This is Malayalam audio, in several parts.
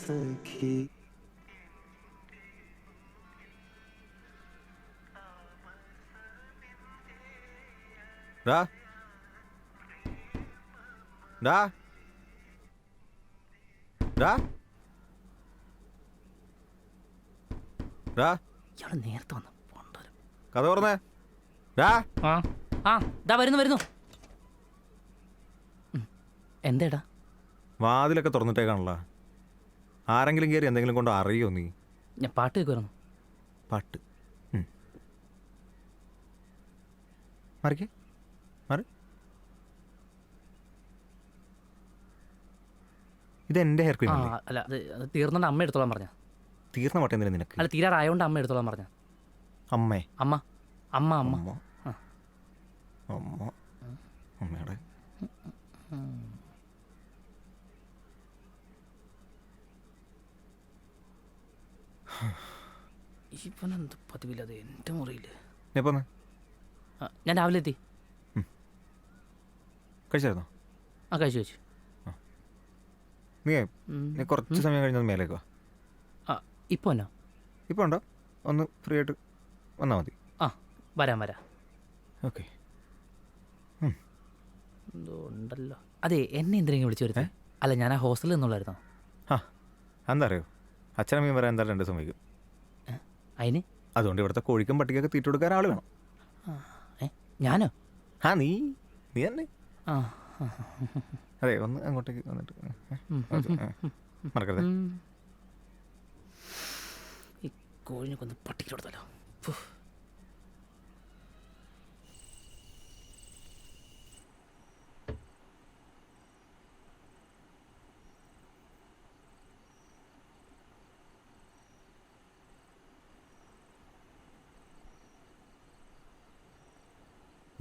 സഖി ഡാ ഡാ ഡാ ഡാ ഇയാള് നേരത്തെ വന്നു പോണ്ടല്ലോ. കഥ പറഞ്ഞേ ഡാ ആ ആ ദാ വരുന്നു. എന്തേടാ? വാതിലൊക്കെ തുറന്നിട്ടേക്കാണല്ലോ. ആരെങ്കിലും കയറി എന്തെങ്കിലും കൊണ്ട് അറിയോ നീ? ഞാൻ പാട്ട് കേൾക്കുമായിരുന്നു. പാട്ട് മറിക്കേ മറി. ഇതെന്റെ ഹെയർ ക്രീം അല്ലേ? അല്ല അത് തീർന്നോണ്ട് അമ്മ എടുത്തോളാൻ പറഞ്ഞ. തീർന്ന പട്ടം എന്തിനാ നിനക്ക്? അല്ല തീരാറായോണ്ട് അമ്മ എടുത്തോളാൻ പറഞ്ഞ. അമ്മേ അമ്മ അമ്മ അമ്മ അമ്മ അമ്മ അമ്മയുടെ ഇവനെന്ത് പതിവില്ലാതെ എൻ്റെ മുറിയിൽ. എപ്പോന്ന്? ഞാൻ രാവിലെ എത്തി. കഴിച്ചായിരുന്നോ? ആ കഴിച്ചു. നീ കുറച്ച് സമയം കഴിഞ്ഞത് മേലേക്ക് വാ. ആ ഇപ്പോൾ എന്നാ? ഇപ്പോൾ ഉണ്ടോ? ഒന്ന് ഫ്രീ ആയിട്ട് വന്നാൽ മതി. ആ വരാം. ഓക്കെ. എന്തോ ഉണ്ടല്ലോ. അതെ, എന്നെ എന്തിനെങ്കിലും വിളിച്ചു വരുത്തേ? അല്ല ഞാൻ ആ ഹോസ്റ്റലിൽ നിന്നുള്ളായിരുന്നോ? ആ എന്താ അറിയോ, അച്ഛനമ്മയും വരാൻ എന്തായാലും 2 ദിവസം വൈകും. അതിന് അതുകൊണ്ട് ഇവിടുത്തെ കോഴിക്കും പട്ടിക്കൊക്കെ തീറ്റ കൊടുക്കാൻ ആൾ വേണം. ഞാനോ? ആ നീ തന്നെ. ആ അതെ, ഒന്ന് അങ്ങോട്ടേക്ക് വന്നിട്ട് മറക്കരുത്. ഈ കോഴിനെ കൊന്ന് പട്ടിക്ക് കൊടുത്തല്ലോ.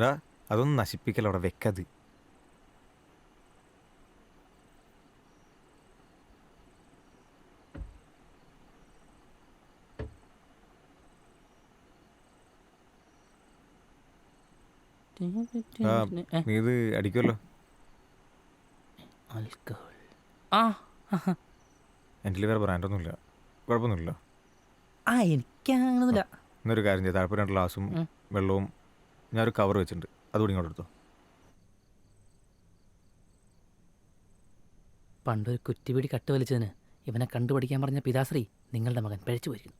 ഡാ അതൊന്നും നശിപ്പിക്കല, അവിടെ വെക്കത്. നീ ഇത് അടിക്കുമല്ലോ. എൻ്റെ വേറെ ബ്രാൻഡൊന്നുമില്ല, കുഴപ്പമൊന്നുമില്ല. എനിക്കങ്ങനൊന്നുമില്ല. എന്നൊരു കാര്യം ചെയ്ത് താഴെ 2 ഗ്ലാസും വെള്ളവും ഞാനൊരു കവർ വെച്ചിട്ടുണ്ട്, അതുകൂടി ഇങ്ങോട്ട് എടുത്തോ. പണ്ടൊരു കുറ്റിപിടി കട്ട് വലിച്ചതിന് ഇവനെ കണ്ടുപിടിക്കാൻ പറഞ്ഞ പിതാശ്രീ നിങ്ങളുടെ മകൻ പഴിച്ചു പോയിരിക്കുന്നു.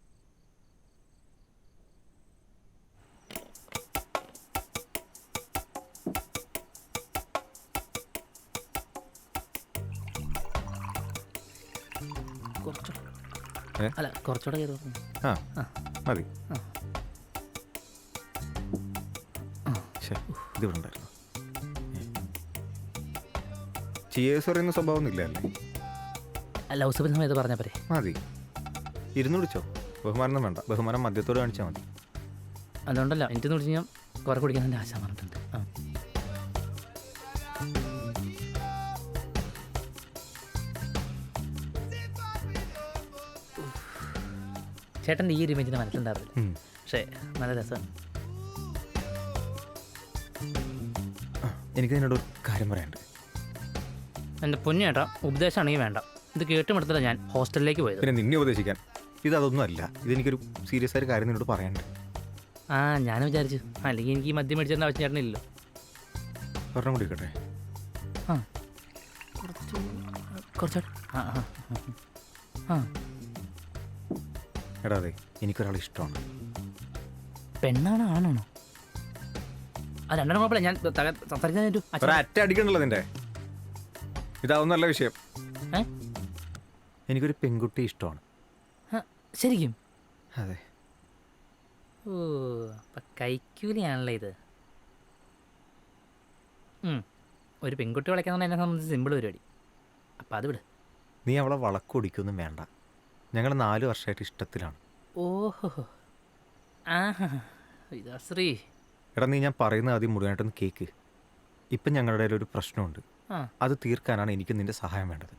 അല്ല കുറച്ചുകൂടെ ചെയ്തു. ആ മതി. ഇതിവിടെ ഉണ്ടായിരുന്നു. ചിയേഴ്സ് പറയുന്ന സ്വഭാവം ഇല്ല അല്ലേ? ലൗസഫിൻ സമയത്ത് പറഞ്ഞ പോരെ? മതി, ഇരുന്ന് വിളിച്ചോ. ബഹുമാനം വേണ്ട, ബഹുമാനം മദ്യത്തോട് കാണിച്ചാൽ മതി. അതുകൊണ്ടല്ല എനിക്ക് വിളിച്ച് ഞാൻ കുറെ കുടിക്കാൻ എൻ്റെ ആശ പറഞ്ഞിട്ടുണ്ട്. ചേട്ടൻ്റെ ഈ ഒരു ഇമേജിന് മനസ്സിലുണ്ടാവില്ല, പക്ഷേ നല്ല രസമാണ്. എനിക്ക് നിന്നോട് കാര്യം പറയാനുണ്ട്. എൻ്റെ പൊന്നേട്ടാ, ഉപദേശമാണെങ്കിൽ വേണ്ട. ഇത് കേട്ടുമെടുത്തില്ല ഞാൻ ഹോസ്റ്റലിലേക്ക് പോയത്. പിന്നെ നിന്നെ ഉപദേശിക്കാൻ ഇതൊന്നും അല്ല. ഇതെനിക്കൊരു സീരിയസ് ആയ കാര്യം നിന്നോട് പറയാനുണ്ട്. ഞാൻ വിചാരിച്ചു അല്ലെങ്കിൽ എനിക്ക് ഈ മദ്യം മേടിച്ചേണ്ട ആവശ്യം ചേട്ടനില്ലല്ലോ. ഒരെണ്ണം കൂടി കേട്ടെ. കുറച്ചോട്ടെ. എടാ അതെ, എനിക്കൊരാൾ ഇഷ്ടമാണ്. പെണ്ണാണോ ആണാണോ? രണ്ടെണ്ണം കുഴപ്പമില്ല, ഞാൻ സംസാരിക്കാൻ അറ്റ അടിക്കണ്ടല്ലോ നിന്റെ. ഇതാവുന്നല്ല വിഷയം. എനിക്കൊരു പെൺകുട്ടി ഇഷ്ടമാണ്. ശരിക്കും? അതെ. ഓ അപ്പം കൈക്കൂലിയാണല്ലോ ഇത്. ഒരു പെൺകുട്ടി വിളയ്ക്കാന്ന് എന്നെ സംബന്ധിച്ച് സിമ്പിൾ പരിപാടി. അപ്പം അത് വിട്. നീ അവളെ വളക്കൊടിക്കൊന്നും വേണ്ട. ഞങ്ങൾ 4 വർഷമായിട്ട് ഇഷ്ടത്തിലാണ്. ഓഹോ ശ്രീ. എടാ നീ ഞാൻ പറയുന്നത് ആദ്യം മുഴുവനായിട്ടൊന്ന് കേക്ക്. ഇപ്പം ഞങ്ങളുടെ ഇടയിൽ ഒരു പ്രശ്നമുണ്ട്. അത് തീർക്കാനാണ് എനിക്ക് നിന്റെ സഹായം വേണ്ടത്.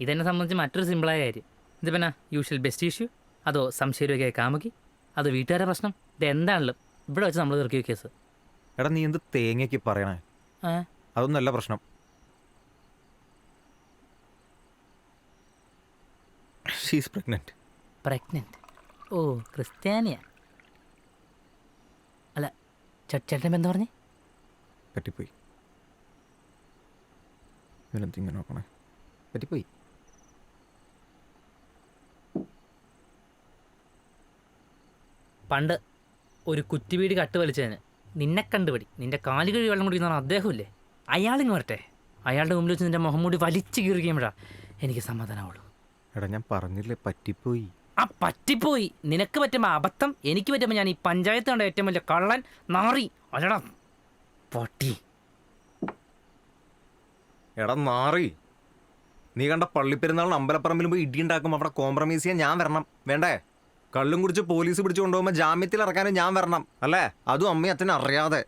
ഇതെന്നെ സംബന്ധിച്ച് മറ്റൊരു സിമ്പിളായ കാര്യം. ഇത് പിന്നെ യൂഷ്വൽ ബെസ്റ്റ് ഇഷ്യൂ, അതോ സംശയരോഗിയായ കാമുകി, അതോ വീട്ടുകാരുടെ പ്രശ്നം, ഇത് എന്താണല്ലോ ഇവിടെ വെച്ച് നമ്മൾ തീർക്കിയ കേസ്. എടാ നീ എന്ത് തേങ്ങയ്ക്ക് പറയണേ? അതൊന്നല്ല പ്രശ്നം. She's pregnant. പ്രഗ്നന്റ്? ഓ, ക്രിസ്ത്യാനിയ. അല്ല, ചേട്ടൻ എന്താ പറഞ്ഞേ? പറ്റിപ്പോയി. ഇവനെന്തിങ്ങനെ നോക്കണേ? പറ്റിപ്പോയി. പണ്ട് ഒരു കുറ്റിവീട് കട്ട് വലിച്ചതിന് നിന്നെ കണ്ടുപിടി, നിന്റെ കാല് കഴി വെള്ളം കുടിക്കുന്ന അദ്ദേഹമില്ലേ, അയാളിങ്ങ് വരട്ടെ. അയാളുടെ മുമ്പിൽ വെച്ച് നിന്റെ മുഖം മൂടി വലിച്ചു കീറുകയുമ്പോഴാ എനിക്ക് സമാധാനമാവുള്ളൂ. എടാ ഞാൻ പറഞ്ഞില്ലേ പറ്റിപ്പോയി. ആ പറ്റിപ്പോയി. നിനക്ക് പറ്റുമ്പോൾ അബദ്ധം, എനിക്ക് പറ്റുമ്പോൾ ഞാൻ ഈ പഞ്ചായത്ത് കണ്ട ഏറ്റവും വലിയ കള്ളൻ, നാറി. അല്ലടാ പൊട്ടി. എടാ നാറി, നീ കണ്ട പള്ളിപ്പെരുന്നാളിന് അമ്പലപ്പറമ്പിൽ പോയി ഇടിയുണ്ടാക്കുമ്പോൾ അവിടെ കോംപ്രമൈസ് ചെയ്യാൻ ഞാൻ വരണം വേണ്ടേ? കള്ളും കുടിച്ച് പോലീസ് പിടിച്ചു കൊണ്ടുപോകുമ്പോൾ ജാമ്യത്തിൽ ഇറക്കാനും ഞാൻ വരണം അല്ലേ? അതും അമ്മയും അച്ഛനും അറിയാതെ.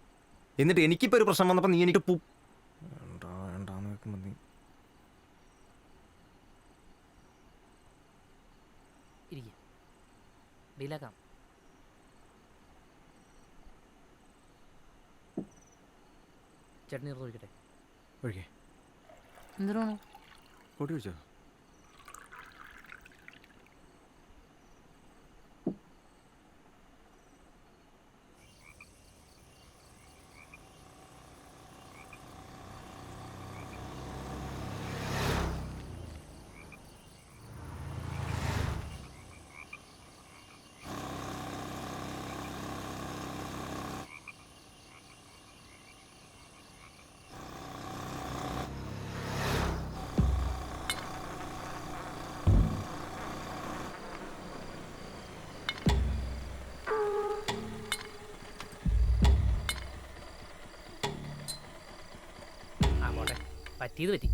എന്നിട്ട് എനിക്കിപ്പോൾ ഒരു പ്രശ്നം വന്നപ്പോൾ നീ എനിക്ക് വേണ്ടാന്ന് വെക്കുമ്പോൾ നീ ഡീലാക്കാം. ചട്നി ഒഴിക്കട്ടെ? ഒഴികെ എന്തിനാണോ പൊടി ഒഴിച്ചോ? പറ്റിയത് പറ്റി.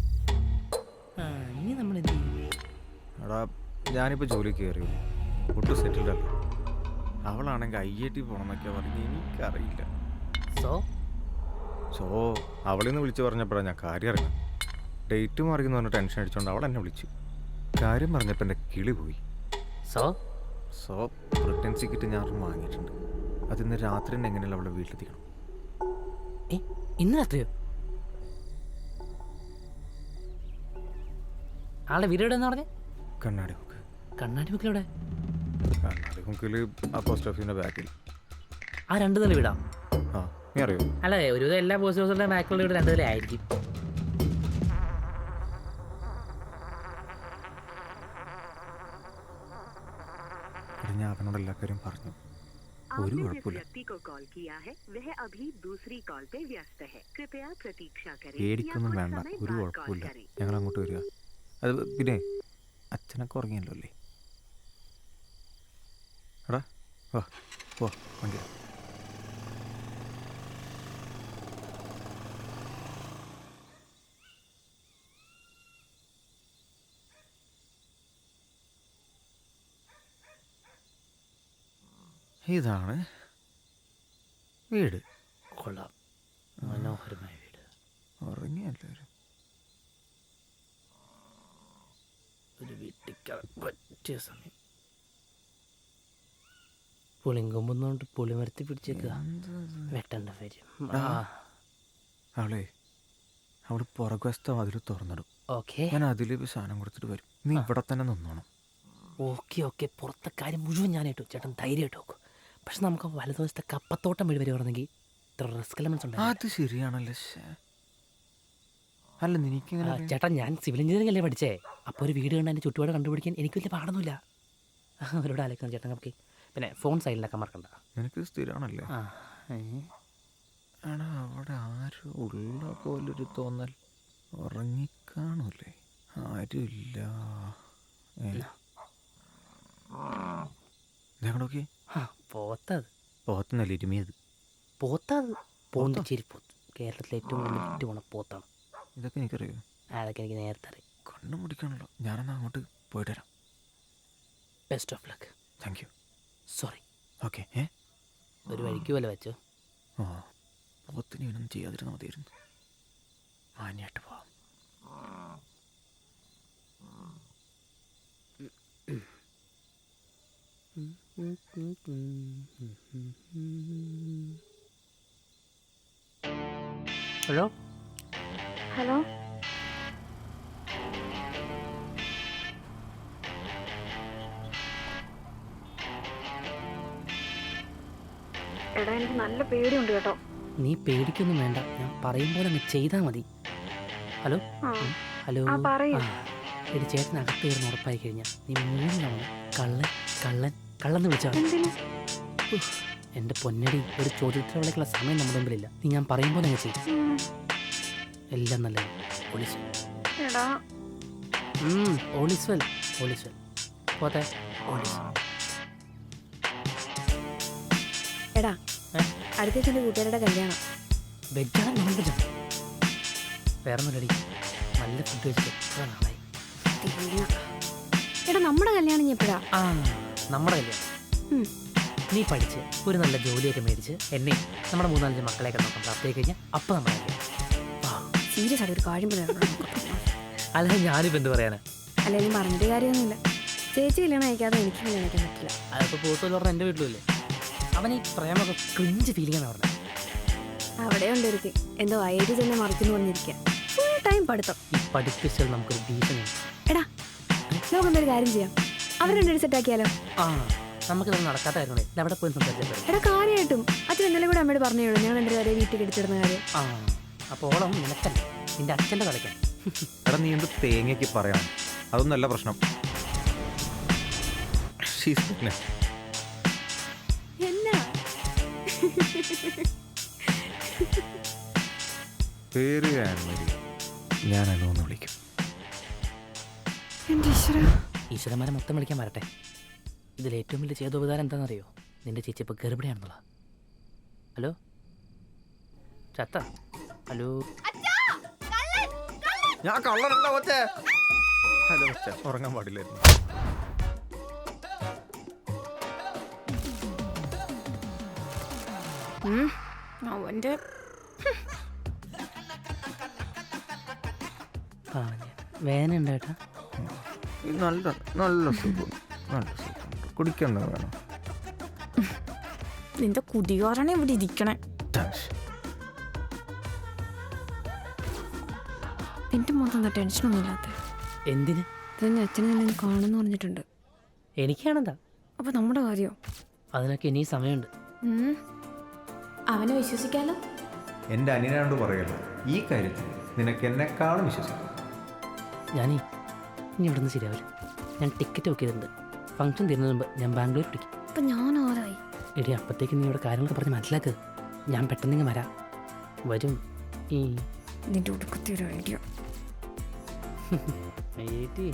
ഇനി നമ്മൾ എന്ത് ചെയ്യും? എടാ ഞാനിപ്പോൾ ജോലിക്ക് കയറിയോ, ഒട്ടും സെറ്റിൽഡ് അല്ല. അവളാണെങ്കിൽ IIT പോകണമെന്നൊക്കെ പറഞ്ഞ് എനിക്കറിയില്ല. സോ അവളിൽ നിന്ന് വിളിച്ച് പറഞ്ഞപ്പോഴാണ് ഞാൻ കാര്യം അറിയാം. ഡേറ്റ് മാറിയെന്ന് പറഞ്ഞ ടെൻഷൻ അടിച്ചുകൊണ്ട് അവൾ എന്നെ വിളിച്ചു. കാര്യം പറഞ്ഞപ്പോൾ എൻ്റെ കിളി പോയി. സോ റിട്ടേൺ ടിക്കറ്റ് ഞാൻ വാങ്ങിയിട്ടുണ്ട്. അതിന്ന് രാത്രി തന്നെ എങ്ങനെയല്ല അവളെ വീട്ടിലെത്തിക്കണം. ഇന്ന് രാത്രിയോ? ആളുടെ വീട് എവിടെ പറഞ്ഞേ? കണ്ണാടി മുക്ക്. കണ്ണാടി മുക്കിലെവിടെ? കണ്ണാടി മുക്കിൽ ആ പോസ്റ്റ് ഓഫീസിൻ്റെ ബാക്കിൽ. ആ 2 നില വീടാ? ആ, നീ അറിയോ? അല്ല, ഒരുവിധം എല്ലാ പോസ്റ്റ് ഓഫീസിൻ്റെ ബാക്കിലുള്ള വീട് 2 നില ആയിരിക്കും. ഞാൻ അവനോട് എല്ലാ കാര്യം പറഞ്ഞു. ഒരു കുഴപ്പമില്ല. പേടിക്കൊന്നും വേണ്ട, ഒരു കുഴപ്പമില്ല. ഞങ്ങൾ അങ്ങോട്ട് വരിക. അത് പിന്നെ അച്ഛനൊക്കെ ഉറങ്ങിയല്ലോ അല്ലേ? എടാ വാ വാ വണ്ടി. ഇതാണ് വീട്. കൊള്ളാം, മനോഹരമായ വീട്. ഉറങ്ങിയല്ലോ ഒരു വീട്ടിൽ പറ്റിയ സമയം. പുളിങ്കൊമ്പൊന്നുകൊണ്ട് പുളിമരത്തി പിടിച്ചേക്കുക, വെട്ടേണ്ട വരും. അവള് പുറകുവശത്തെ അതിൽ തുറന്നിടും. ഓക്കെ, ഞാൻ അതിൽ സാധനം കൊടുത്തിട്ട് വരും. നീ ഇവിടെ തന്നെ നിന്നോണം. ഓക്കെ. പുറത്തെ കാര്യം മുഴുവൻ ഞാൻ ഇട്ടു. ചേട്ടൻ ധൈര്യമായിട്ട് നോക്കും. പക്ഷെ നമുക്ക് വലതുവശത്തെ കപ്പത്തോട്ടം വീട് വരുവാണെങ്കിൽ ഇത്ര റിസ്ക് എലമെന്റ്സ് ഉണ്ട്. അത് ശരിയാണല്ലോ. അല്ല നിനക്കിങ്ങനെ ചേട്ടാ, ഞാൻ സിവിൽ എഞ്ചിനീയറിംഗ് അല്ലേ പഠിച്ചേ. അപ്പോൾ ഒരു വീട് കണ്ട് അതിൻ്റെ ചുറ്റുപാട് കണ്ടുപിടിക്കാൻ എനിക്ക് വലിയ പാടൊന്നുമില്ല. അവരോട് ആലോചിക്കണം ചേട്ടൻ. നമുക്ക് പിന്നെ ഫോൺ സൈഡിലൊക്കെ മറക്കണ്ട. നിനക്ക് സ്ഥിരമാണല്ലേ? ആടാ അവിടെ ആരും ഉള്ള പോലൊരു തോന്നൽ. ഉറങ്ങിക്കാണൂല്ലേ? ആരുമില്ല. ഞങ്ങളൊക്കെ പോത്തന്നല്ലേ ഇരുമിയത്? പോത്തത് പോണ്ടിച്ചേരി പോത്ത്, കേരളത്തിലെ ഏറ്റവും കൂടുതൽ വിറ്റ് പോണ പോത്താണ്. ഇതൊക്കെ എനിക്കറിയോ? അതൊക്കെ എനിക്ക് നേരത്തെ അറിയാം. കണ്ണു മുടിക്കണല്ലോ. ഞാനെന്നാ അങ്ങോട്ട് പോയിട്ട് വരാം. Best of luck. Thank you. Sorry. Okay. ഒരു വഴിക്ക് പോലെ വെച്ചോ. പോത്തിന് ഇവനൊന്നും ചെയ്യാതിരുന്ന മതിയായിരുന്നു. മാന്യായിട്ട് പോവാം. ഹലോ എടാ എനിക്ക് നല്ല പേടിയുണ്ട് കേട്ടോ. നീ പേടിക്കൊന്നും വേണ്ട, ഞാൻ പറയുമ്പോൾ അങ്ങ് ചെയ്താൽ മതി. ഹലോ ആ. ഹലോ ആ, പറയൂ. എടി ചേട്ടൻ അകത്ത് കയറുന്ന ഉറപ്പായി കഴിഞ്ഞാൽ നീ 3 തവണ കള്ളൻ കള്ളൻ കള്ളെന്ന് വിളിച്ചാൽ മതി. എന്തിന്? എൻ്റെ പൊന്നടി, ഒരു ചോദ്യത്തിലുള്ള സമയം നമ്മുടെ മുമ്പിലില്ല. നീ ഞാൻ പറയുമ്പോൾ അങ്ങ് ചെയ്യും. എല്ലാം നല്ല ഓളിസ് എടാ ഓളിസ് വെൽ ഓളിസ് വെൽ പോട്ടെ ഓളിസ്. എടാ അടുത്ത എൻ്റെ കൂട്ടുകാരുടെ കല്യാണം. വെജാണ് നോൺ വെജാണ് വേറെ ഒന്നുമില്ലടി. നല്ല ഫുഡ് കഴിച്ചിട്ട് എത്ര നാളായി. തേങ്ങ. എടാ നമ്മുടെ കല്യാണം ഇനി എപ്പോഴാ? ആ നമ്മുടെ കല്യാണം. നീ പഠിച്ച് ഒരു നല്ല ജോലിയൊക്കെ മേടിച്ച് എന്നെ നമ്മുടെ 3-4 മക്കളെയൊക്കെ നോക്കാൻ പ്രാപ്തിയായി കഴിഞ്ഞാൽ അപ്പം നമ്മുടെ കല്യാണം. സീരിയസ് ആയിട്ട് ഒരു കാര്യം പറയാം. അല്ല ഞാനിപ്പോൾ എന്ത് പറയാനാ? അല്ലെങ്കിൽ പറഞ്ഞിട്ട് കാര്യമൊന്നുമില്ല. ചേച്ചി കല്യാണം അയക്കാതെ എനിക്ക് കല്യാണം അയക്കാൻ പറ്റില്ല. അതിപ്പോൾ പോത്തുമെന്ന് പറഞ്ഞാൽ എൻ്റെ വീട്ടിലല്ലേ. അവൻ ഈ പ്രേമൊക്കെ ക്രിഞ്ച് ഫീലിംഗാണ് പറഞ്ഞത്. അവിടെ ഉണ്ടൊരുത്തി എന്തോ ഐഡി തന്നെ മറിക്കുന്നു പറഞ്ഞിരിക്കുക. ഫുൾ ടൈം പഠിത്തം. ഈ പഠിപ്പിച്ചാൽ നമുക്കൊരു ഭീഷണിയാണ്. എടാ നമുക്കെന്തൊരു കാര്യം ചെയ്യാം, അവർ രണ്ടുപേരും സെറ്റാക്കിയാലോ? ആ നമുക്കിത് നടക്കാത്ത കാര്യങ്ങളെ അവിടെ പോയി സംസാരിച്ചാൽ. എടാ കാര്യമായിട്ടും അച്ഛൻ ഇന്നലെ കൂടെ അമ്മയോട് പറഞ്ഞോളൂ ഞങ്ങൾ രണ്ടുപേരെ വീട്ടിൽ കെട്ടിച്ചിടുന്ന കാര്യം. ആ അപ്പോൾ ഓളം നിനക്കല്ല, നിന്റെ അച്ഛൻ്റെ കളിക്കാൻ. എടാ നീ എന്ത് തേങ്ങയ്ക്ക് പറയണം, അതൊന്നല്ല പ്രശ്നം. She's pregnant. എന്നാ പേര് ഞാൻ അനുവെന്ന് വിളിക്കും. എൻ്റെ ഈശ്വര. ഈശ്വരന്മാരെ മൊത്തം വിളിക്കാൻ വരട്ടെ. ഇതിൽ ഏറ്റവും വലിയ ചേതോപകാരം എന്താണെന്നറിയോ? നിന്റെ ചേച്ചി ഇപ്പോൾ ഗർഭിണിയാണെന്നുള്ള. ഹലോ ചത്ത. ഹലോ ഞാൻ കള്ളനല്ല കൊച്ചേ. ഹലോ കൊച്ചേ, ഉറങ്ങാൻ പാടില്ലായിരുന്നു. അവൻ്റെ വേദന ഉണ്ട് ഏട്ടാ. നല്ല നല്ല സുഖം, നല്ല സുഖം. കുടിക്കണ്ട വേണം. നിന്റെ കുടികാരാണ് ഇവിടെ ഇരിക്കണേ. എൻ്റെ മൊത്തം എന്താ ടെൻഷനൊന്നും ഇല്ലാത്ത? എന്തിന്? ഇതെന്നെ അച്ഛനെ തന്നെ കാണുമെന്ന് പറഞ്ഞിട്ടുണ്ട്. എനിക്കാണെന്താ? അപ്പോൾ നമ്മുടെ കാര്യമോ? അതിനൊക്കെ ഇനി സമയമുണ്ട്. അവനെ വിശ്വസിക്കാലോ. എൻ്റെ അനിയനാണ്ട് പറയല്ല, ഈ കാര്യത്തിൽ നിനക്ക് എന്നെക്കാളും വിശ്വസിക്കും. ഞാനേ ഇനി ഇവിടെ നിന്ന് ശരിയാവില്ല. ഞാൻ ടിക്കറ്റ് ബുക്ക് ചെയ്തിട്ടുണ്ട്. ഫംഗ്ഷൻ തീരുന്നതിന് മുമ്പ് ഞാൻ ബാംഗ്ലൂർ പിടിക്കും. അപ്പം ഞാൻ ആരായി? എടി അപ്പോഴത്തേക്ക് നീ ഇവിടെ കാര്യങ്ങളൊക്കെ പറഞ്ഞ് മനസ്സിലാക്ക്. ഞാൻ പെട്ടെന്ന് വരാം. വരും. ഈ നിന്റെ ഒടുക്കത്തെ ഒരു ഐഡിയ. ഏറ്റി